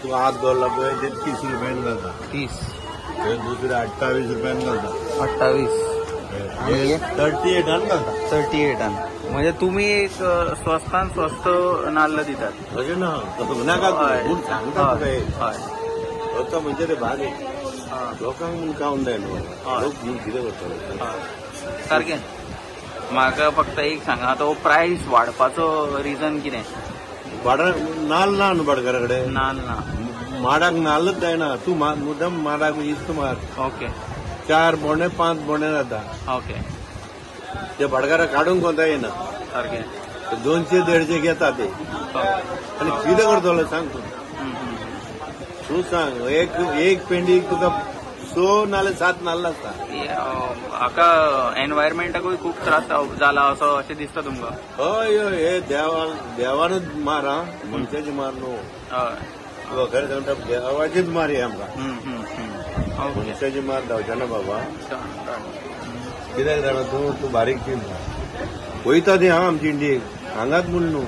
तू हात धरला पळय ते 30 रुपयान घालता. 30. हे दुसरे 28 रुपयान घालता. 28. हे 38 घालता. 38. म्हणजे तुम्ही एक स्वस्तान स्वस्त नाल्ल दितात अशें ना नाका पूण सांगता हय. होता म्हणजे ते भाग आहे. लोकांक म्हूण खावंक जाय न्हू. लोक घेवन कितें करतले. सारकें. म्हाका फक्त एक सांगा तो प्रायस वाडपाचो रिजन कितें. नाल्ल ना न्हू भाटकारा कडेन. नाल्ल ना. माडाक नाल्लच जायना. तूं मुद्दम माडाक इस्त मार. ओके. 4 बोंडे 5 बोंडे जाता. ओके. ते भाटकारा काडूंक कोंता येना. सारकें. 200-150 घेता ते आनी कितें करतलो सांग तूं. तूं सांग एक पेंडीक तुका 6 नाल्यार 7 नाल्ल आसता. हाका एनवायरमेंटाकूय खूब त्रास जाला अशें दिसता तुमकां. हय हय हे देवानूच मार हा मनशाची मार न्हू. हय. तुका खरें सांगता देवाचीच मार ही आमकां. मनशाची मार जावचेना बाबा. कित्याक जाणा तूं बारीक वयता ती हांव आमची इंडियेक हांगाच म्हूण न्हू.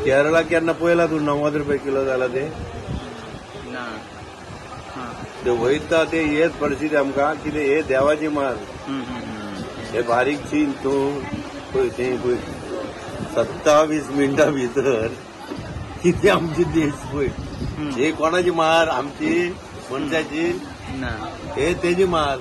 केरळा केन्ना पळयला तूं 90 रुपया किलो जाला ते. ते वयता ते हेच परिस्थिती आमकां कितें हे देवाची मार. हे बारीक चीन तूं पळय तें पळय 27 मिनटां भितर कितें आमचे देश पळय. हे कोणाची मार आमची मनशाची. हे तेजी मार.